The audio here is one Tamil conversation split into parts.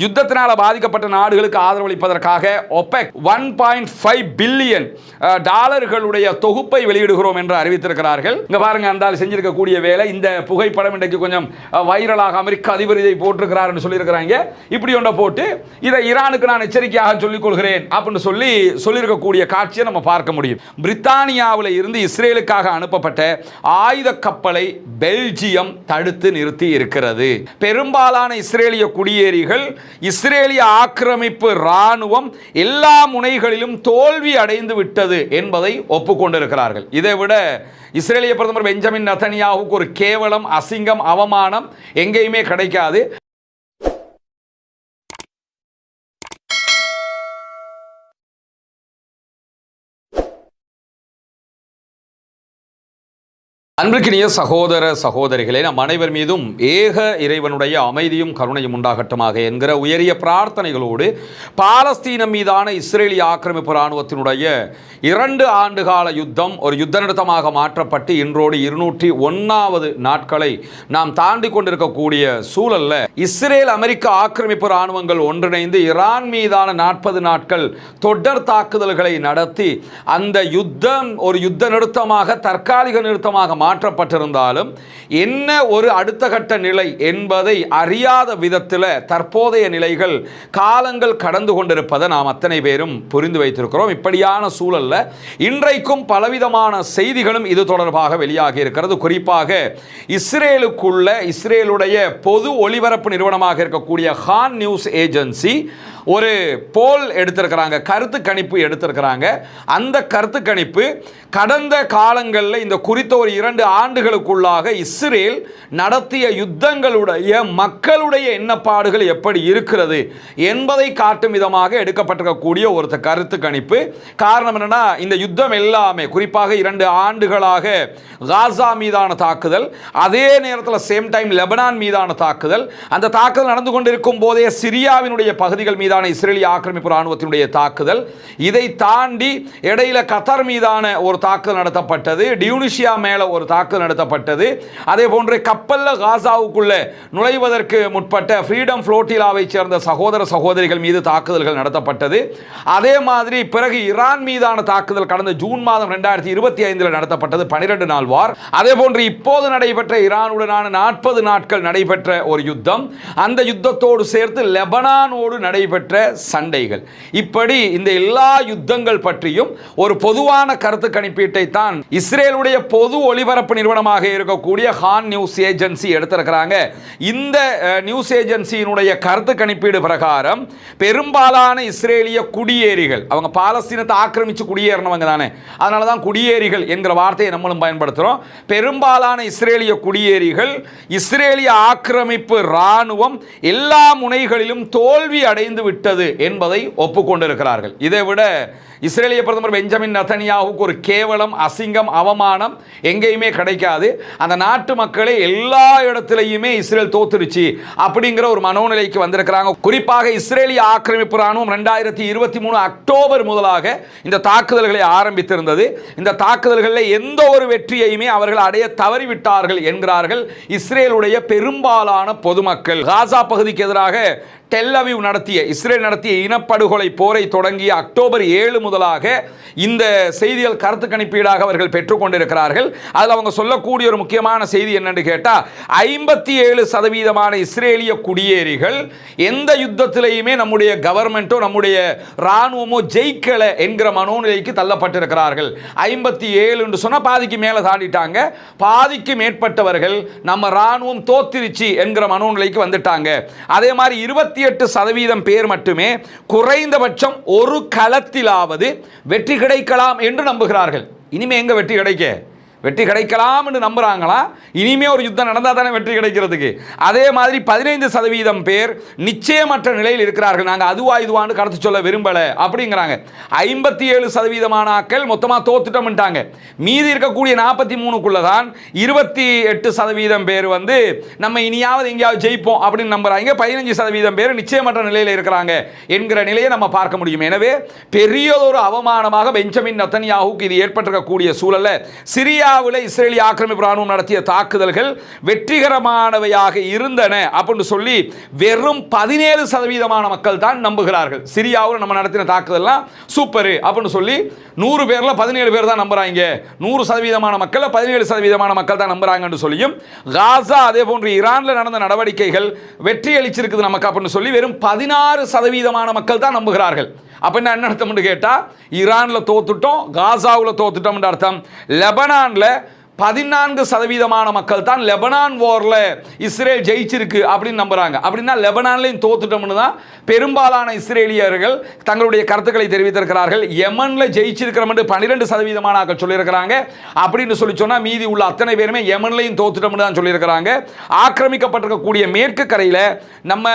யுத்தத்தினால் பாதிக்கப்பட்ட நாடுகளுக்கு ஆதரவளிப்பதற்காக ஒபெக் 1.5 பில்லியன் டாலர்களுடைய தொகுப்பை வெளியிடுகிறோம் என்று அறிவித்திருக்கிறார்கள். இங்க பாருங்க, அந்த செஞ்சிருக்கக்கூடிய வேலை. இந்த புகைப்படம் இன்றைக்கு கொஞ்சம் வைரலாக அமெரிக்க அதிபர் இதை போட்டிருக்கிறார் என்று சொல்லியிருக்கிறாங்க. இப்படி ஒன்றை போட்டு இதை ஈரானுக்கு நான் எச்சரிக்கையாக சொல்லிக் கொள்கிறேன் அப்படின்னு சொல்லியிருக்கக்கூடிய காட்சியை நம்ம பார்க்க முடியும். பிரித்தானியாவில் இருந்து இஸ்ரேலுக்காக அனுப்பப்பட்ட ஆயுத கப்பலை பெல்ஜியம் தடுத்து நிறுத்தி இருக்கிறது. பெரும்பாலான இஸ்ரேலிய குடியேறிகள் இஸ்ரேலிய ஆக்கிரமிப்பு ராணுவம் எல்லா முனைகளிலும் தோல்வி அடைந்து விட்டது என்பதை ஒப்புக்கொண்டிருக்கிறார்கள். இதைவிட இஸ்ரேலிய பிரதமர் பெஞ்சமின் நெதன்யாஹுவுக்கு ஒரு கேவலம், அசிங்கம், அவமானம் எங்கேயுமே கிடைக்காது. அன்பிற்கினிய சகோதர சகோதரிகளே, நம் அனைவர் மீதும் ஏக இறைவனுடைய அமைதியும் கருணையும் உண்டாகட்டுமாக என்கிற உயரிய பிரார்த்தனைகளோடு பாலஸ்தீனம் மீதான இஸ்ரேலிய ஆக்கிரமிப்பு இராணுவத்தினுடைய 2 ஆண்டுகால யுத்தம் ஒரு யுத்த நிறுத்தமாக மாற்றப்பட்டு இன்றோடு 201வது நாட்களை நாம் தாண்டி கொண்டிருக்கக்கூடிய சூழல்ல இஸ்ரேல் அமெரிக்க ஆக்கிரமிப்பு இராணுவங்கள் ஒன்றிணைந்து ஈரான் மீதான 40 நாட்கள் தொடர் தாக்குதல்களை நடத்தி அந்த யுத்தம் ஒரு யுத்த நிறுத்தமாக தற்காலிக நிறுத்தமாக மாற்றப்பட்டிருந்தாலும் என்ன ஒரு அடுத்த கட்ட நிலை என்பதை அறியாத விதத்தில் தற்போதைய நிலைகள் காலங்கள் கடந்து கொண்டிருப்பதை நாம் அத்தனை பேரும் புரிந்து வைத்திருக்கிறோம். இப்படியான சூழல்ல இன்றைக்கும் பலவிதமான செய்திகளும் இது தொடர்பாக வெளியாகி இருக்கிறது. குறிப்பாக இஸ்ரேலுடைய பொது ஒளிபரப்பு நிறுவனமாக இருக்கக்கூடிய ஹான் நியூஸ் ஏஜென்சி ஒரு போல் எடுத்திருக்கிறாங்க, கருத்து கணிப்பு எடுத்திருக்கிறாங்க. அந்த கருத்து கணிப்பு கடந்த காலங்களில் இந்த குறித்த ஒரு 2 ஆண்டுகளுக்குள்ளாக இஸ்ரேல் நடத்திய யுத்தங்களுடைய மக்களுடைய எண்ணப்பாடுகள் எப்படி இருக்கிறது என்பதை காட்டும் விதமாக எடுக்கப்பட்டிருக்கக்கூடிய ஒரு கருத்து கணிப்பு. காரணம் என்னன்னா, இந்த யுத்தம் எல்லாமே குறிப்பாக 2 ஆண்டுகளாக காசா மீதான தாக்குதல், அதே நேரத்தில் சேம் டைம் லெபனான் மீதான தாக்குதல், அந்த தாக்குதல் நடந்து கொண்டிருக்கும் போதே சிரியாவினுடைய பகுதிகள் மீதான இஸ்ரேலிய ஆக்கிரமிப்பு இராணுவத்தினுடைய தாக்குதல், இதை தாண்டி இடையில கத்தார் மீதான ஒரு தாக்குதல் நடத்தப்பட்டது, டியூனிஷியா மேல ஒரு தாக்குதல் நடத்தப்பட்டது, அதே போன்று கப்பல்ல காசாவுக்குள்ள நுழைவதற்கு முற்பட்ட ஃப்ரீடம் ஃப்ளோட்டிலாவை சேர்ந்த சகோதர சகோதரிகள் மீது தாக்குதல்கள் நடத்தப்பட்டது. அதே மாதிரி பிறகு ஈரான் மீதான தாக்குதல் கடந்த ஜூன் மாதம் 2025 நடத்தப்பட்டது, 12 நாள் வார். அதே போன்று இப்போது நடைபெற்ற ஈரானுடனான 40 நாட்கள் நடைபெற்ற ஒரு யுத்தம், அந்த யுத்தத்தோடு சேர்த்து லெபனானோடு நடைபெற்ற சண்டைகள், இப்படி இந்த எல்லா யுத்தங்கள் பற்றியும் ஒரு பொதுவான கருத்து கணிப்பீட்டை தான் இஸ்ரேலுடைய பொது ஒளிபரப்பு நிறுவனமாக இருக்கக்கூடிய ஹான் நியூஸ் ஏஜென்சி எடுத்திருக்கிறாங்க. இந்த நியூஸ் ஏஜென்சியினுடைய கருத்து கணிப்பீடு பிரகாரம் பெரும்பாலான இஸ்ரேலிய குடியேறிகள், அவங்க பாலஸ்தீனத்தை ஆக்கிரமிச்சு குடியேறினவங்க தானே, அதனால தான் குடியேறிகள் என்கிற வார்த்தையை நம்மளும் பயன்படுத்துகிறோம். பெரும்பாலான இஸ்ரேலிய குடியேறிகள் இஸ்ரேலிய ஆக்கிரமிப்பு இராணுவம் எல்லா முனைகளிலும் தோல்வி அடைந்து விட்டது என்பதை ஒப்புக்கொண்டிருக்கிறார்கள். இதைவிட இஸ்ரேலிய பிரதமர் பெஞ்சமின் நெதன்யாஹுவுக்கு ஒரு கேவலம், அசிங்கம், அவமானம் எங்கேயுமே கிடைக்காது. அந்த நாட்டு மக்களை எல்லா இடத்திலையுமே இஸ்ரேல் தோத்துருச்சு அப்படிங்கிற ஒரு மனோநிலைக்கு வந்திருக்கிறாங்க. குறிப்பாக இஸ்ரேலிய ஆக்கிரமிப்பு ராணுவம் 2023 அக்டோபர் முதலாக இந்த தாக்குதல்களை ஆரம்பித்திருந்தது. இந்த தாக்குதல்களில் எந்த ஒரு வெற்றியையுமே அவர்கள் அடைய தவறிவிட்டார்கள் என்கிறார்கள் இஸ்ரேலுடைய பெரும்பாலான பொதுமக்கள். காசா பகுதிக்கு எதிராக டெல் அவீவ் இஸ்ரேல் நடத்திய இனப்படுகொலை போரை தொடங்கிய அக்டோபர் 7 முதலாக இந்த செய்திகள் கருத்து கணிப்பீடாக அவர்கள் பெற்றுக்கொண்டிருக்கிறார்கள். அதில் அவங்க சொல்லக்கூடிய ஒரு முக்கியமான செய்தி என்னன்னு கேட்டால், 57% இஸ்ரேலிய குடியேறிகள் எந்த யுத்தத்திலையுமே நம்முடைய கவர்மெண்ட்டோ நம்முடைய இராணுவமோ ஜெயிக்கலை என்கிற மனோநிலைக்கு தள்ளப்பட்டிருக்கிறார்கள். 57 சொன்ன பாதிக்கு மேலே தாண்டிட்டாங்க. பாதிக்கு மேற்பட்டவர்கள் நம்ம இராணுவம் தோத்திருச்சு என்கிற மனோநிலைக்கு வந்துட்டாங்க. அதே மாதிரி 28% பேர் மட்டுமே குறைந்தபட்சம் ஒரு களத்திலாவது வெற்றி கிடைக்கலாம் என்று நம்புகிறார்கள். இனிமே எங்க வெற்றி கிடைக்க? வெற்றி கிடைக்கலாம் என்று நம்புறாங்களா? இனிமே ஒரு யுத்தம் நடந்தால் தானே வெற்றி கிடைக்கிறதுக்கு. அதே மாதிரி 15% பேர் நிச்சயமற்ற நிலையில் இருக்கிறார்கள். நாங்கள் அதுவா இதுவான்னு கருத்து சொல்ல விரும்பலை அப்படிங்கிறாங்க. 57% ஆக்கள் மொத்தமாக தோத்துட்டோம்ட்டாங்க. மீதி இருக்கக்கூடிய 43க்குள்ள தான் 28% பேர் வந்து நம்ம இனியாவது எங்கேயாவது ஜெயிப்போம் அப்படின்னு நம்புறாங்க. 15% பேர் நிச்சயமற்ற நிலையில் இருக்கிறாங்க என்கிற நிலையை நம்ம பார்க்க முடியும். எனவே பெரியதொரு அவமானமாக பெஞ்சமின் நெதன்யாஹுவுக்கு இது ஏற்பட்டிருக்கக்கூடிய சூழல்ல சிரியா சிரியாவில் இஸ்ரேலிய ஆக்கிரமிப்பு ராணுவம் நடத்திய தாக்குதல்கள் வெற்றிகரமானவையாக இருந்தன அப்படின்னு சொல்லி வெறும் 17% மக்கள் தான் நம்புகிறார்கள். சிரியாவில் நம்ம நடத்தின தாக்குதல்லாம் சூப்பர் அப்படின்னு சொல்லி 100 பேர்ல 17 பேர் தான் நம்புறாங்க. 100% மக்கள் 17% மக்கள் தான் நம்புறாங்கன்னு சொல்லியும், காசா அதே போன்று ஈரான்ல நடந்த நடவடிக்கைகள் வெற்றி அளிச்சிருக்குது நமக்கு அப்படின்னு சொல்லி வெறும் 16% மக்கள் தான் நம்புகிறார்கள். அப்ப என்ன அர்த்தம் கேட்டா, ஈரான்ல தோத்துட்டோம், காசாவுல தோத்துட்டோம் அர்த்தம். லெபனான்ல 14% மக்கள் தான் லெபனான் வார்ல இஸ்ரேல் ஜெயிச்சிருக்கு அப்படின்னு நம்புறாங்க. அப்படின்னா லெபனான்லையும் தோத்துட்டோம்னு தான் பெரும்பாலான இஸ்ரேலியர்கள் தங்களுடைய கருத்துக்களை தெரிவித்திருக்கிறார்கள். யமன்ல ஜெயிச்சிருக்கிறோம் என்று 12% சொல்லியிருக்கிறாங்க. அப்படின்னு சொல்லி சொன்னா மீதி உள்ள அத்தனை பேருமே யமன்லையும் தோத்துட்டோம்னு தான் சொல்லியிருக்கிறாங்க. ஆக்கிரமிக்கப்பட்டிருக்கக்கூடிய மேற்கு கரையில நம்ம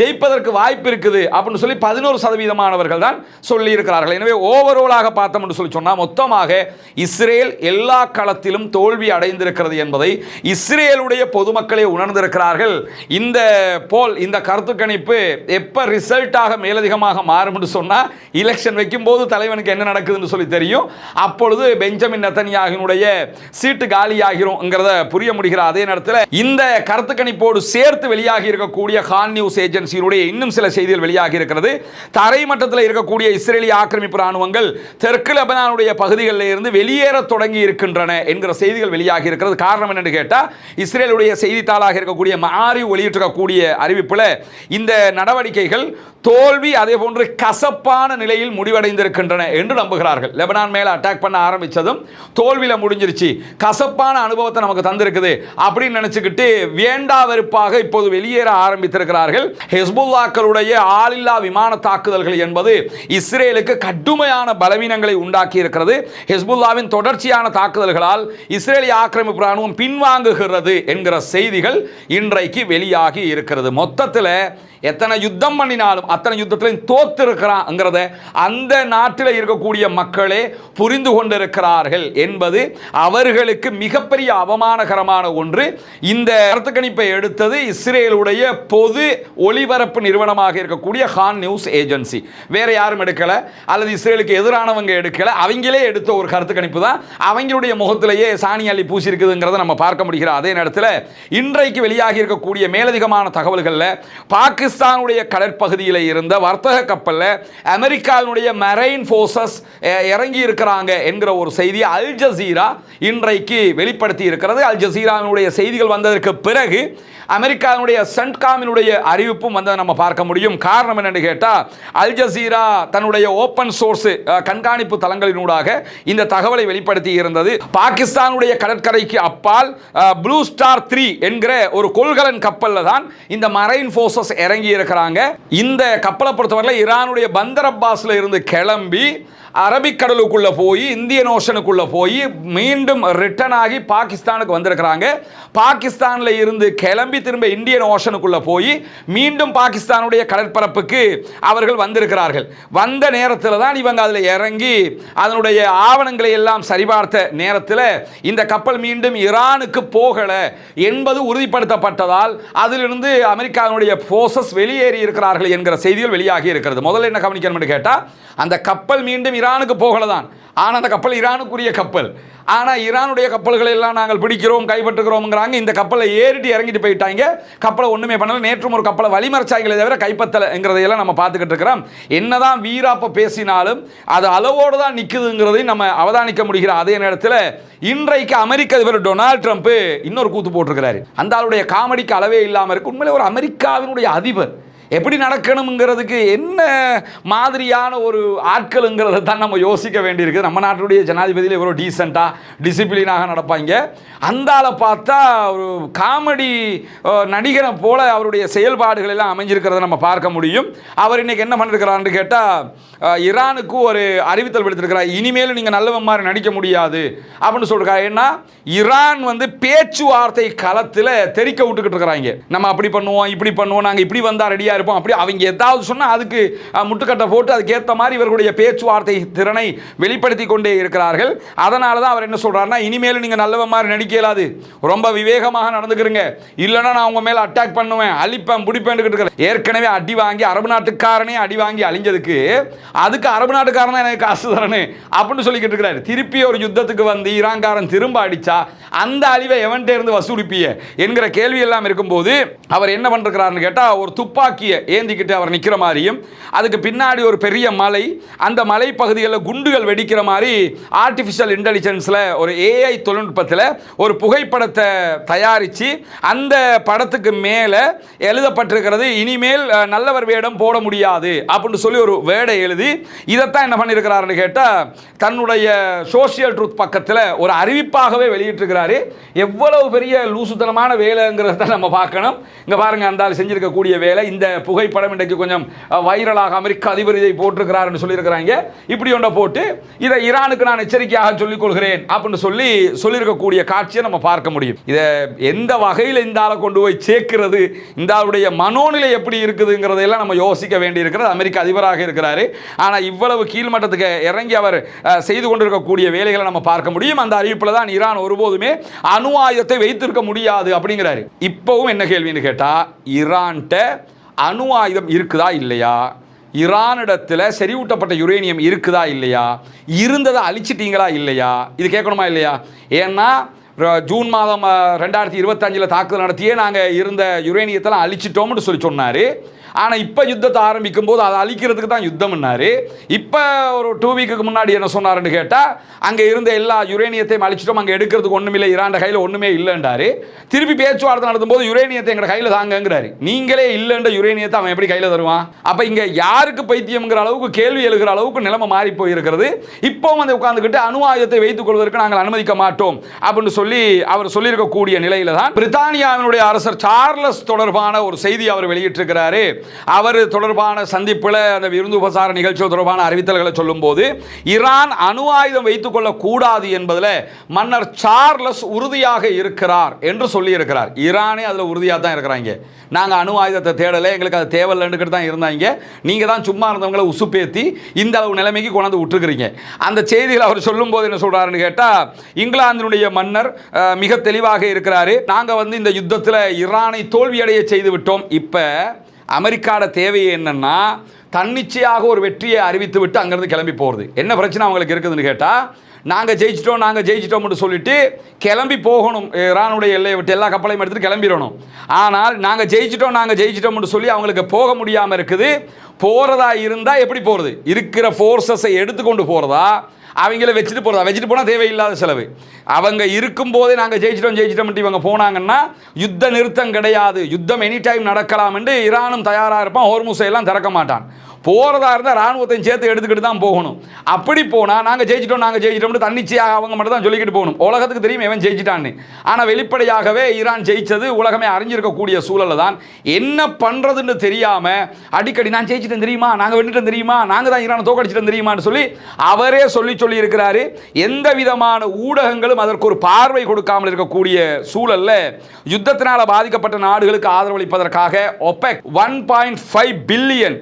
ஜெயிப்பதற்கு வாய்ப்பு இருக்குது அப்படின்னு சொல்லி 11% தான் சொல்லி இருக்கிறார்கள். எனவே ஓவராலாக பார்த்தோம் சொல்லி சொன்னா மொத்தமாக இஸ்ரேல் எல்லா களத்திலும் தோல்வி அடைந்திருக்கிறது என்பதை இஸ்ரேலுடைய பொதுமக்களே உணர்ந்திருக்கிறார்கள். இந்த போல் இந்த கருத்து கணிப்பு எப்ப ரிசல்ட்டாக மேலதிகமாக மாறும் என்று சொன்னா, எலெக்ஷன் வைக்கும் போது தலைவனுக்கு என்ன நடக்குதுன்னு சொல்லி தெரியும். அப்பொழுது பெஞ்சமின் நெதன்யாகுவினுடைய சீட்டு காலியாகிறோம்ங்கிறத புரிய முடிகிற அதே நேரத்தில் இந்த கருத்து கணிப்போடு சேர்த்து வெளியாகி இருக்கக்கூடிய ஹான் நியூஸ் ஏஜென்சியினுடைய இன்னும் சில செய்திகள் வெளியாகி இருக்கிறது. தரைமட்டத்தில் இருக்கக்கூடிய இஸ்ரேலிய ஆக்கிரமிப்பு ராணுவங்கள் தெற்கு லெபனானுடைய பகுதிகளில் இருந்து வெளியேற தொடங்கி இருக்கின்றன என்கிற செய்திகள் வெளியாகி இருக்கிறது. காரணம் என்னன்னு கேட்டா, இஸ்ரேலுடைய செய்தித்தாளாக இருக்கக்கூடிய மஆரிவ் வெளியிட்டிருக்கக்கூடிய அறிவிப்பில் இந்த நடவடிக்கைகள் தோல்வி அதே போன்று கசப்பான நிலையில் முடிவடைந்திருக்கின்றன என்று நம்புகிறார்கள். லெபனான் மேல அட்டாக் பண்ண ஆரம்பிச்சதும் தோல்வியில முடிஞ்சிருச்சு, கசப்பான அனுபவத்தை நமக்கு தந்திருக்குது அப்படின்னு நினைச்சுக்கிட்டு வேண்டா வெறுப்பாக இப்போது வெளியேற ஆரம்பித்திருக்கிறார்கள். ஹெஸ்புல்லாக்களுடைய ஆளில்லா விமான தாக்குதல்கள் என்பது இஸ்ரேலுக்கு கடுமையான பலவீனங்களை உண்டாக்கி இருக்கிறது. ஹெஸ்புல்லாவின் தொடர்ச்சியான தாக்குதல்களால் இஸ்ரேலிய ஆக்கிரமிப்பு ராணுவம் பின்வாங்குகிறது என்கிற செய்திகள் இன்றைக்கு வெளியாகி இருக்கிறது. மொத்தத்தில் எத்தனை யுத்தம் பண்ணினாலும் அத்தனை யுத்தத்திலையும் தோத்திருக்கிறாங்கிறத அந்த நாட்டில் இருக்கக்கூடிய மக்களே புரிந்து கொண்டிருக்கிறார்கள் என்பது அவர்களுக்கு மிகப்பெரிய அவமானகரமான ஒன்று. இந்த கருத்து கணிப்பை எடுத்தது இஸ்ரேலுடைய பொது ஒளிபரப்பு நிறுவனமாக இருக்கக்கூடிய ஹான் நியூஸ் ஏஜென்சி. வேற யாரும் எடுக்கல, அல்லது இஸ்ரேலுக்கு எதிரானவங்க எடுக்கல, அவங்களே எடுத்த ஒரு கருத்து கணிப்பு தான். அவங்களுடைய முகத்திலேயே சாணி அள்ளி பூசி இருக்குதுங்கிறத நம்ம பார்க்க முடிகிற அதே நேரத்தில் இன்றைக்கு வெளியாகி இருக்கக்கூடிய மேலதிகமான தகவல்களில் பாகிஸ்தானுடைய கடற்பகுதியில் இருந்த வர்த்தக கப்பலில் அமெரிக்காவினுடைய மெரைன் ஃபோர்ஸஸ் இறங்கி இருக்கிறாங்க என்கிற ஒரு செய்தி அல் ஜசீரா இன்றைக்கு வெளிப்படுத்தி இருக்கிறது. அல் ஜசீராவினுடைய செய்திகள் வந்ததற்கு பிறகு அமெரிக்காவினுடைய சென்ட்காமினுடைய அறிவிப்பும் வந்ததை நம்ம பார்க்க முடியும். காரணம் என்னன்னு கேட்டால், அல் ஜசீரா தன்னுடைய ஓப்பன் சோர்ஸ் கண்காணிப்பு தளங்களினூடாக இந்த தகவலை வெளிப்படுத்தி இருந்தது. பாகிஸ்தானுடைய கடற்கரைக்கு அப்பால் ப்ளூ ஸ்டார் 3 என்கிற ஒரு கொள்கலன் கப்பலில் தான் இந்த மரைன் ஃபோர்ஸஸ் இறங்கி இருக்கிறாங்க. இந்த கப்பலை பொறுத்தவரை ஈரானுடைய பந்தர் அப்பாஸ்ல இருந்து கிளம்பி அரபிக்கடலுக்குள்ள போய் இந்தியன் ஓஷனுக்குள்ள போய் மீண்டும் ரிட்டர்ன் ஆகி பாகிஸ்தானுக்கு வந்திருக்கிறாங்க. பாகிஸ்தான்ல இருந்து கிளம்பி திரும்ப இந்தியன் ஓஷனுக்குள்ள போய் மீண்டும் பாகிஸ்தானுடைய கடற்பரப்புக்கு அவர்கள் வந்திருக்கிறார்கள். வந்த நேரத்தில் தான் இவங்க அதில் இறங்கி அதனுடைய ஆவணங்களை எல்லாம் சரிபார்த்த நேரத்தில் இந்த கப்பல் மீண்டும் ஈரானுக்கு போகல என்பது உறுதிப்படுத்தப்பட்டதால் அதிலிருந்து அமெரிக்காவுடைய போர்சஸ் வெளியேறி இருக்கிறார்கள் என்கிற செய்திகள் வெளியாகி இருக்கிறது. முதல்ல என்ன கவனிக்கணும்னு கேட்டால், அந்த கப்பல் மீண்டும் ஈரானுக்கு போகலதான். ஆனால் அந்த கப்பல் ஈரானுக்குரிய கப்பல். ஆனால் ஈரானுடைய கப்பல்களை எல்லாம் நாங்கள் பிடிக்கிறோம் கைப்பற்றுகிறோம்ங்கிறாங்க. இந்த கப்பலை ஏறிட்டு இறங்கிட்டு போயிட்டாங்க. கப்பலை ஒன்றுமே பண்ணல. நேற்றும் ஒரு கப்பலை வழிமறைச்சாங்களே தவிர கைப்பற்றலைங்கிறதையெல்லாம் நம்ம பார்த்துக்கிட்டு இருக்கிறோம். என்னதான் வீராப்ப பேசினாலும் அது அளவோடு தான் நிற்குதுங்கிறதையும் நம்ம அவதானிக்க முடிகிற அதே நேரத்தில் இன்றைக்கு அமெரிக்க அதிபர் டொனால்ட் ட்ரம்ப் இன்னொரு கூத்து போட்டிருக்கிறாரு. அந்த ஆளுடைய காமெடிக்கு அளவே இல்லாமல் இருக்கு. உண்மையிலே ஒரு அமெரிக்காவினுடைய அதிபர் எப்படி நடக்கணுங்கிறதுக்கு என்ன மாதிரியான ஒரு ஆட்களுங்கிறத தான் நம்ம யோசிக்க வேண்டியிருக்கு. நம்ம நாட்டுடைய ஜனாதிபதியில் இவ்வளோ டீசெண்டாக டிசிப்ளினாக நடப்பாங்க. அந்த ஆளை பார்த்தா ஒரு காமெடி நடிகரை போல அவருடைய செயல்பாடுகள் எல்லாம் அமைஞ்சிருக்கிறத நம்ம பார்க்க முடியும். அவர் இன்னைக்கு என்ன பண்ணிருக்கிறான்னு கேட்டால், ஈரானுக்கு ஒரு அறிவித்தல் விடுத்திருக்கிறார். இனிமேலும் நீங்கள் நல்லவன் மாதிரி நடிக்க முடியாது அப்படின்னு சொல்லிருக்காரு. ஏன்னா ஈரான் பேச்சுவார்த்தை களத்தில் தெரிக்க விட்டுக்கிட்டு இருக்கிறாங்க. நம்ம அப்படி பண்ணுவோம் இப்படி பண்ணுவோம், நாங்கள் இப்படி வந்தால் ரெடியாக இருப்போம் அப்படி அவங்க ஏதாவது சொன்னால் அதுக்கு முட்டுக்கட்டை போட்டு அதுக்கு ஏற்ற மாதிரி இவர்களுடைய பேச்சுவார்த்தை திறனை வெளிப்படுத்தி கொண்டே இருக்கிறார்கள். அதனால தான் அவர் என்ன சொல்றாருன்னா, இனிமேலும் நீங்க நல்லவ மாதிரி நடிக்க இயலாது, ரொம்ப விவேகமாக நடந்துக்கிறீங்க, இல்லைன்னா நான் உங்க மேல அட்டாக் பண்ணுவேன், அழிப்பேன், பிடிப்பேன். ஏற்கனவே அடி வாங்கி அரபு நாட்டுக்காரனே அடி வாங்கி அழிஞ்சதுக்கு அதுக்கு அரபு நாட்டுக்காரன் தான் எனக்கு காசு தரணும் அப்படின்னு சொல்லிக்கிட்டு இருக்கிறாரு. திருப்பி ஒரு யுத்தத்துக்கு வந்து ஈரான்காரன் திரும்ப அடிச்சா அந்த அழிவை எவன்கிட்ட இருந்து வசூலிப்பிய என்கிற கேள்வி எல்லாம் இருக்கும்போது அவர் என்ன பண்றாருன்னு கேட்டா, ஒரு துப்பாக்கியை ஏந்திக்கிட்டு அவர் நிற்கிற மாதிரியும் அதுக்கு பின்னாடி ஒரு பெரிய மலை, அந்த மலை பகுதிகளில் குண்டுகள் வெடிக்கிற மாதிரி ஆர்டிஃபிஷியல் இன்டெலிஜென்ஸ்ல ஒரு ஏஐ தொழில்நுட்பத்தில் ஒரு புகைப்படத்தை தயாரித்து அந்த படத்துக்கு மேலே எழுதப்பட்டிருக்கிறது, இனிமேல் நல்லவர் வேடம் போட முடியாது அப்படின்னு சொல்லி ஒரு வேடை எழுதி இதைத்தான் என்ன பண்ணியிருக்கிறாருன்னு கேட்டால் தன்னுடைய சோசியல் ட்ரூத் பக்கத்தில் ஒரு அறிவிப்பாகவே வெளியிட்டிருக்கிறாரு. எவ்வளவு பெரிய லூசுத்தனமான வேலைங்கிறத நம்ம பார்க்கணும். இங்கே பாருங்க, அந்த ஆள் செஞ்சிருக்கக்கூடிய வேலை. இந்த புகைப்படம் இன்றைக்கு கொஞ்சம் வைரலாக அமெரிக்க அதிபர் இதை போட்டிருக்கிறாருன்னு சொல்லியிருக்கிறாங்க. இப்படி ஒன்றை போட்டு இதை ஈரானுக்கு நான் எச்சரிக்கையாக சொல்லிக் கொள்கிறேன் அப்படின்னு சொல்லியிருக்கக்கூடிய காட்சியை நம்ம பார்க்க முடியும். இதை எந்த வகையில் இந்த ஆளை கொண்டு போய் சேர்க்கிறது, இந்த ஆளுடைய மனோநிலை எப்படி இருக்குதுங்கிறதெல்லாம் நம்ம யோசிக்க வேண்டி இருக்கிறது. அமெரிக்க அதிபராக இருக்கிறாரு, ஆனால் இவ்வளவு கீழ்மட்டத்துக்கு இறங்கி அவர் செய்து கொண்டிருக்கக்கூடிய வேலைகளை நம்ம பார்க்க முடியும். அந்த அறிவிப்பில் தான் ஈரான் ஒருபோதுமே அணு ஆயுதத்தை வைத்திருக்க முடியாது அப்படிங்கிறாரு. இப்பவும் என்ன கேள்வின்னு கேட்டா, ஈரான்ட்ட அணு ஆயுதம் இருக்குதா இல்லையா, ஈரானிடத்தில் செறிவூட்டப்பட்ட யுரேனியம் இருக்குதா இல்லையா, இருந்ததை அழிச்சிட்டீங்களா இல்லையா, இது கேட்கணுமா இல்லையா? ஏன்னா ஜூன் மாதம் 2025 தாக்குதல் நடத்தியே நாங்கள் இருந்த யுரேனியத்தெல்லாம் அழிச்சிட்டோம்னு சொன்னார். ஆனால் இப்போ யுத்தத்தை ஆரம்பிக்கும் போது அதை அழிக்கிறதுக்கு தான் யுத்தம்னாரு. இப்போ ஒரு 2 வீக்குக்கு முன்னாடி என்ன சொன்னாருன்னு கேட்டால், அங்கே இருந்த எல்லா யுரேனியத்தையும் அழிச்சிட்டோம், அங்கே எடுக்கிறதுக்கு ஒன்றுமில்லை, ஈரான் கையில் ஒன்றுமே இல்லைன்றாரு. திருப்பி பேச்சுவார்த்தை நடத்தும்போது யுரேனியத்தை எங்கள் கையில் தாங்கங்கிறாரு. நீங்களே இல்லைன்ற யுரேனியத்தை அவன் எப்படி கையில் தருவான்? அப்போ இங்கே யாருக்கு பைத்தியம்ங்கிற அளவுக்கு கேள்வி எழுகிற அளவுக்கு நிலைமை மாறி போயிருக்கிறது. இப்போவும் வந்து உட்காந்துக்கிட்டு அணு ஆயுதத்தை வைத்துக் கொள்வதற்கு நாங்கள் அனுமதிக்க மாட்டோம் அப்படின்னு சொல்லி அவர் சொல்லியிருக்கக்கூடிய நிலையில தான் பிரித்தானியாவினுடைய அரசர் சார்லஸ் தொடர்பான ஒரு செய்தி அவர் வெளியிட்டிருக்கிறாரு. அவர் தொடர்பான சந்திப்பில் அந்த விருந்து உபசார நிகழ்ச்சிகள் தொடர்பான அறிவித்தல்களை சொல்லும்போது, ஈரான் அணு ஆயுதம் வைத்துக் கொள்ளக்கூடாது என்பதில் மன்னர் சார்லஸ் உறுதியாக இருக்கிறார் என்று சொல்லியிருக்கிறார். ஈரானே அதில் உறுதியாக தான் இருக்கிறாங்க. நாங்கள் அணு ஆயுதத்தை தேடலை, எங்களுக்கு அது தேவையில்லைன்னு தான் இருந்தாங்க, நீங்கள் தான் சும்மா இருந்தவங்களை உசுப்பேற்றி இந்த அளவு நிலைமைக்கு கொண்டாந்து விட்டுருக்கிறீங்க. அந்த செய்தியில் அவர் சொல்லும்போது என்ன சொல்கிறாருன்னு கேட்டால், இங்கிலாந்தினுடைய மன்னர் மிக தெளிவாக இருக்கிறாரு. நாங்கள் வந்து இந்த யுத்தத்தில் ஈரானை தோல்வியடைய செய்து விட்டோம். இப்போ அமெரிக்காவோட தேவையே என்னன்னா, தன்னிச்சையாக ஒரு வெற்றியை அறிவித்து விட்டு அங்கேருந்து கிளம்பி போகிறது. என்ன பிரச்சனை அவங்களுக்கு இருக்குதுன்னு கேட்டால், நாங்கள் ஜெயிச்சிட்டோம்னு சொல்லிட்டு கிளம்பி போகணும், ஈரானுடைய எல்லையை விட்டு எல்லா கப்பலையும் எடுத்துகிட்டு கிளம்பிடணும். ஆனால் நாங்கள் ஜெயிச்சிட்டோம்னு சொல்லி அவங்களுக்கு போக முடியாமல் இருக்குது. போகிறதா இருந்தால் எப்படி போகிறது? இருக்கிற ஃபோர்ஸஸை எடுத்துக்கொண்டு போகிறதா, அவங்கள வச்சுட்டு போனால் தேவையில்லாத செலவு. அவங்க இருக்கும்போதே நாங்கள் ஜெயிச்சிட்டோம் இவங்க போனாங்கன்னா யுத்த நிறுத்தம் கிடையாது, யுத்தம் எனி டைம் நடக்கலாம் என்று ஈரானும் தயாராக இருப்பான், ஹோர்முஸை எல்லாம் திறக்க மாட்டான். போகிறதா இருந்தால் இராணுவத்தையும் சேர்த்து எடுத்துக்கிட்டு தான் போகணும். அப்படி போனால் நாங்கள் ஜெயிச்சிட்டோம்னு தன்னிச்சையாக அவங்க மட்டும் தான் சொல்லிக்கிட்டு போகணும். உலகத்துக்கு தெரியும் இவன் ஜெயிச்சிட்டான்னு. ஆனால் வெளிப்படையாகவே ஈரான் ஜெயிச்சது உலகமே அறிஞ்சிருக்கக்கூடிய சூழலில் தான் என்ன பண்ணுறதுன்னு தெரியாமல் அடிக்கடி நான் ஜெயிச்சிட்டேன் தெரியுமா, நாங்கள் வென்றுட்டோம் தெரியுமா, நாங்கள் தான் ஈரானை தோக்கடிச்சிட்டோம் தெரியுமான்னு சொல்லி அவரே சொல்லி இருக்கிறாரு. எந்த விதமான ஊடகங்களும் அதற்கு ஒரு பார்வை கொடுக்காமல் இருக்கக்கூடிய சூழலில் யுத்தத்தினால் பாதிக்கப்பட்ட நாடுகளுக்கு ஆதரவளிப்பதற்காக OPEC 1.5 பில்லியன்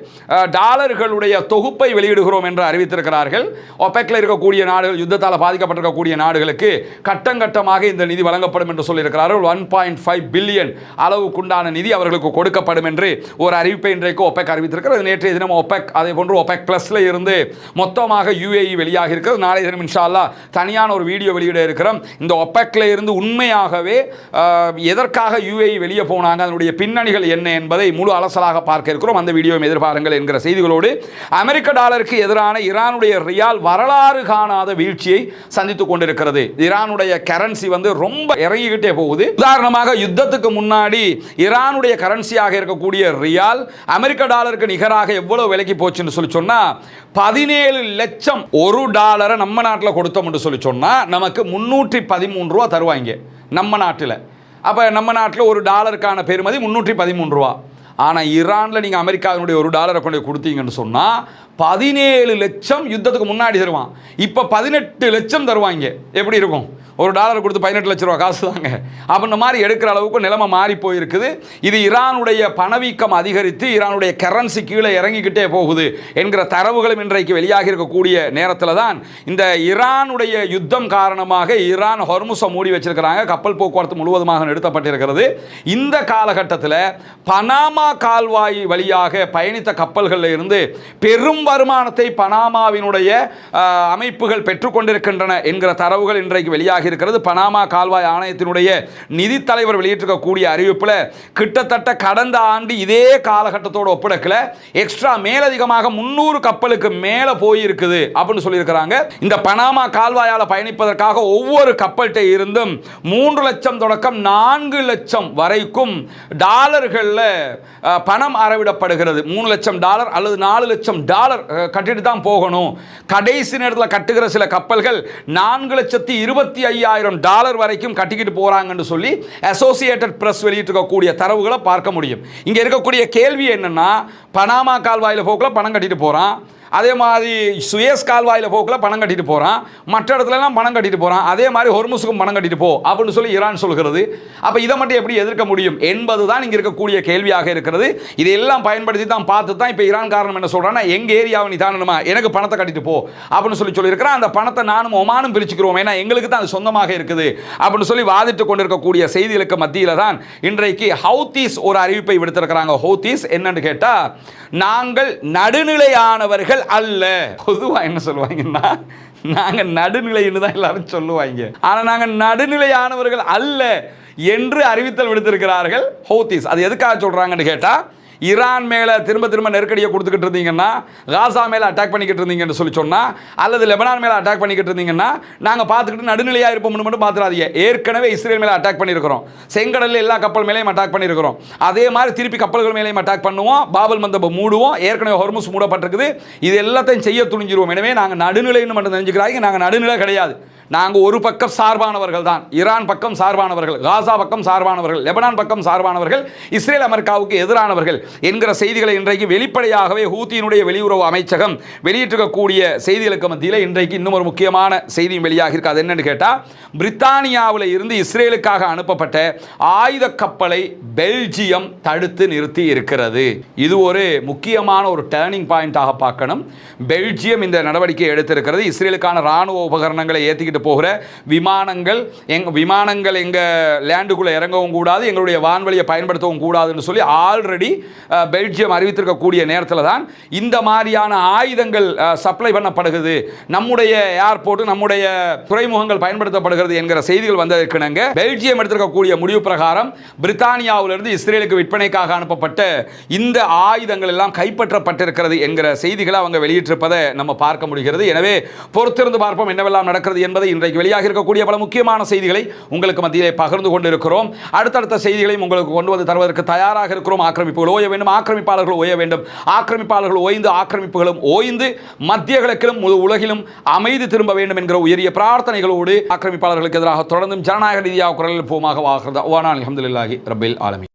டாலர்களுடைய தொகுப்பை வெளியிடுகிறோம் என்று அறிவித்திருக்கிறார்கள். OPECல இருக்கக்கூடிய நாடுகள், யுத்தத்தால் பாதிக்கப்பட்டிருக்கக்கூடிய நாடுகளுக்கு கட்டமாக இந்த நிதி வழங்கப்படும் என்று சொல்லியிருக்கிறார்கள். 1.5 பில்லியன் அளவுக்குண்டான நிதி அவர்களுக்கு கொடுக்கப்படும் என்று ஒரு அறிவிப்பை இன்றைக்கு OPEC அறிவித்திருக்கிறது. நேற்றைய தினம் OPEC, அதே போன்று OPEC பிளஸ்ல இருந்து மொத்தமாக UAE வெளியாக இருக்கிறது. நாளை தினம் இன்ஷா அல்லாஹ் தனியான ஒரு வீடியோ வெளியிட இருக்கிறோம். இந்த OPECல இருந்து உண்மையாகவே எதற்காக UAE வெளியே போனாங்க, அதனுடைய பின்னணிகள் என்ன என்பதை முழு அலசலாக பார்க்க இருக்கிறோம். அந்த வீடியோவை எதிர்பாருங்கள் என்கிற செய்திகளோடு, அமெரிக்க டாலருக்கு எதிரான ஈரானுடைய ரியால் வரலாறு காணாத வீழ்ச்சியை சந்தித்துக் கொண்டிருக்கிறது. ஈரானுடைய கரன்சி வந்து ரொம்ப இறங்கிக்கிட்டே போகுது. உதாரணமாக யுத்தத்துக்கு முன்னாடி ஈரானுடைய கரன்சியாக இருக்கக்கூடிய ரியால் அமெரிக்க டாலருக்கு நிகராக எவ்வளவு விலைக்கு போச்சுன்னு சொல்லி சொன்னா 17 லட்சம் ஒரு டாலரை நம்ம நாட்டில் கொடுத்தோம் என்று சொல்லி சொன்னா நமக்கு 313 ரூபா தருவாங்க நம்ம நாட்டில். அப்போ நம்ம நாட்டில் ஒரு டாலருக்கான பெறுமதி 313 ரூபா. ஆனால் ஈரானில் நீங்கள் அமெரிக்காவினுடைய $1 கொண்டு கொடுத்தீங்கன்னு சொன்னால் 17 லட்சம் யுத்தத்துக்கு முன்னாடி தருவான். இப்போ 18 லட்சம் தருவாங்க. எப்படி இருக்கும்? $1 கொடுத்து 18 லட்ச ரூபா காசு தாங்க. அப்படின்ற மாதிரி எடுக்கிற அளவுக்கு நிலைமை மாறி போயிருக்குது. இது ஈரானுடைய பணவீக்கம் அதிகரித்து ஈரானுடைய கரன்சி கீழே இறங்கிக்கிட்டே போகுது என்கிற தரவுகளும் இன்றைக்கு வெளியாகி இருக்கக்கூடிய நேரத்தில் தான் இந்த ஈரானுடைய யுத்தம் காரணமாக ஈரான் ஹொர்முஸை மூடி வச்சிருக்கிறாங்க. கப்பல் போக்குவரத்து முழுவதுமாக நிறுத்தப்பட்டிருக்கிறது. இந்த காலகட்டத்தில் பனாமா கால்வாய் வழியாக பயணித்த கப்பல்களில் இருந்து பெரும் வருமானத்தை பனாமாவினுடைய அமைப்புகள் பெற்றுக்கொண்டிருக்கின்றன என்கிற தரவுகள் இன்றைக்கு வெளியாகி இருக்கிறது. பனாமா கால்வாய் ஆணையத்தினுடைய நிதி தலைவர் வெளியிட்டிருக்கக்கூடிய அறிவிப்பில் கிட்டத்தட்ட கடந்த ஆண்டு இதே காலகட்டத்தோடு ஒப்பிடக்கல எக்ஸ்ட்ரா மேலதிகமாக 300 கப்பலுக்கு மேலே போயிருக்குது அப்படின்னு சொல்லியிருக்கிறாங்க. இந்த பனாமா கால்வாயால் பயணிப்பதற்காக ஒவ்வொரு கப்பல்கிட்ட இருந்தும் 3 லட்சம் தொடக்கம் 4 லட்சம் வரைக்கும் டாலர்களில் பணம் அறவிடப்படுகிறது. $3 லட்சம் அல்லது $4 லட்சம் கட்டிட்டு தான் போகணும். கடைசி நேரத்தில் கட்டுகிற சில கப்பல்கள் $4,25,000 வரைக்கும் கட்டிக்கிட்டு போறாங்கன்னு சொல்லி அசோசியேட்டட் பிரஸ் வெளியிட்டிருக்கக்கூடிய தரவுகளை பார்க்க முடியும். இங்க இருக்கக்கூடிய கேள்வி என்னன்னா, பனாமா கால்வாயில் போக்குல பணம் கட்டிட்டு போறான், அதே மாதிரி சுயஸ் கால்வாயில் போக்கில் பணம் கட்டிட்டு போகிறான், மற்ற இடத்துலலாம் பணம் கட்டிட்டு போகிறான், அதே மாதிரி ஹொர்முஸுக்கும் பணம் கட்டிட்டு போ அப்படின்னு சொல்லி ஈரான் சொல்கிறது. அப்போ இதை மட்டும் எப்படி எதிர்க்க முடியும் என்பது தான் இங்கே இருக்கக்கூடிய கேள்வியாக இருக்கிறது. இதையெல்லாம் பயன்படுத்தி தான் பார்த்து தான் இப்போ ஈரான் காரணம் என்ன சொல்கிறான்னா, எங்கள் ஏரியாவை நீ தானணுமா, எனக்கு பணத்தை கட்டிட்டு போ அப்படின்னு சொல்லியிருக்கிறேன். அந்த பணத்தை நானும் ஒமானும் பிரிச்சுக்கிறோம், ஏன்னா எங்களுக்கு தான் அது சொந்தமாக இருக்குது அப்படின்னு சொல்லி வாதிட்டு கொண்டிருக்கக்கூடிய செய்திகளுக்கு மத்தியில் தான் இன்றைக்கு ஹவுதீஸ் ஒரு அறிவிப்பை விடுத்திருக்கிறாங்க. ஹவுதீஸ் என்னன்னு கேட்டால், நாங்கள் நடுநிலையானவர்கள் அல்ல. பொதுவாக என்ன சொல்லுவாங்கன்னா, நாங்க நடுநிலைன்னு தான் எல்லாரும் சொல்லுவாங்க, ஆனா நாங்க நடுநிலையானவர்கள் அல்ல என்று அறிவித்தல் விடுத்திருக்கிறார்கள் ஹவுதீஸ். அது எதுக்காக சொல்றாங்கன்னு கேட்டா, ஈரான் மேலே திரும்ப திரும்ப நெருக்கடியை கொடுத்துக்கிட்டு இருந்தீங்கன்னா, காசா மேலே அட்டாக் பண்ணிக்கிட்டு இருந்தீங்கன்னு சொல்லி சொன்னால், அல்லது லெபனான் மேலே அட்டாக் பண்ணிக்கிட்டு இருந்தீங்கன்னா நாங்கள் பார்த்துக்கிட்டு நடுநிலையாக இருப்போம்னு மட்டும் பார்த்துடாதீங்க. ஏற்கனவே இஸ்ரேல் மேலே அட்டாக் பண்ணியிருக்கிறோம், செங்கடலில் எல்லா கப்பல் மேலேயும் அட்டாக் பண்ணியிருக்கிறோம், அதே மாதிரி திருப்பி கப்பல்கள் மேலேயும் அட்டாக் பண்ணுவோம், பாபல் மந்தபை மூடுவோம், ஏற்கனவே ஹொர்முஸ் மூடப்பட்டிருக்குது, இது எல்லாத்தையும் செய்ய துணிஞ்சிருவோம். எனவே நாங்கள் நடுநிலைன்னு மட்டும் தெரிஞ்சுக்கிறாங்க, நாங்கள் நடுநிலை கிடையாது, நாங்கள் ஒரு பக்கம் சார்பானவர்கள் தான். ஈரான் பக்கம் சார்பானவர்கள், காசா பக்கம் சார்பானவர்கள், லெபனான் பக்கம் சார்பானவர்கள், இஸ்ரேல் அமெரிக்காவுக்கு எதிரானவர்கள் என்கிற செய்திகளை இன்றைக்கு வெளிப்படையாகவே ஹூத்தியினுடைய வெளியுறவு அமைச்சகம் வெளியிட்டிருக்கக்கூடிய செய்திகளுக்கு மத்தியில் இன்றைக்கு இன்னும் ஒரு முக்கியமான செய்தியும் வெளியாக இருக்கு. அது என்னன்னு கேட்டால், பிரித்தானியாவில் இருந்து இஸ்ரேலுக்காக அனுப்பப்பட்ட ஆயுத கப்பலை பெல்ஜியம் தடுத்து நிறுத்தி இருக்கிறது. இது ஒரு முக்கியமான ஒரு டேர்னிங் பாயிண்டாக பார்க்கணும். பெல்ஜியம் இந்த நடவடிக்கை எடுத்திருக்கிறது. இஸ்ரேலுக்கான ராணுவ உபகரணங்களை ஏற்றிக்கிட்டு போகிற விமானங்கள் எங்க லேண்டுக்குள்ள இறங்கவும் கூடாது, எங்களுடைய வான்வழியை பயன்படுத்தவும் கூடாதுன்னு சொல்லி ஆல்ரெடி பெல்ஜியம் அறிவித்திருக்கக்கூடிய நேரத்தில் தான் இந்த மாதிரியான ஆயுதங்கள் சப்ளை பண்ணப்படுகிறது, நம்முடைய ஏர்போர்ட், நம்முடைய துறைமுகங்கள் பயன்படுத்தப்படுகிறது என்கிற செய்திகள் வந்ததற்கிணங்க பெல்ஜியம் எடுத்திருக்கக்கூடிய முடிவு பிரகாரம் பிரித்தானியாவிலிருந்து இஸ்ரேலுக்கு விற்பனைக்காக அனுப்பப்பட்ட இந்த ஆயுதங்கள் எல்லாம் கைப்பற்றப்பட்டிருக்கிறது என்கிற செய்திகளை அவங்க வெளியிட்டிருப்பதை நம்ம பார்க்க முடிகிறது. எனவே பொறுத்திருந்து பார்ப்போம் என்னவெல்லாம் நடக்கிறது என்பதை. இன்றைக்கு வெளியாக இருக்கக்கூடிய பல முக்கியமான செய்திகளை உங்களுக்கு மத்தியிலே பகிர்ந்து கொண்டிருக்கிறோம். அடுத்தடுத்த செய்திகளையும் உங்களுக்கு கொண்டு வந்து தருவதற்கு தயாராக இருக்கிறோம். ஆக்கிரமிப்புகள் ஓய வேண்டும், ஆக்கிரமிப்பாளர்கள் ஓய வேண்டும், ஆக்கிரமிப்பாளர்கள் ஓய்ந்து ஆக்கிரமிப்புகளும் ஓய்ந்து மத்திய கிழக்கிலும் உலகிலும் அமைதி திரும்ப வேண்டும் என்கிற உயரிய பிரார்த்தனைகளோடு ஆக்கிரமிப்பாளர்களுக்கு எதிராக தொடர்ந்தும் ஜனநாயக ரீதியாக குரல் போமாக அல்ஹம்துலில்லாஹி ரப்பில் ஆலமீன்.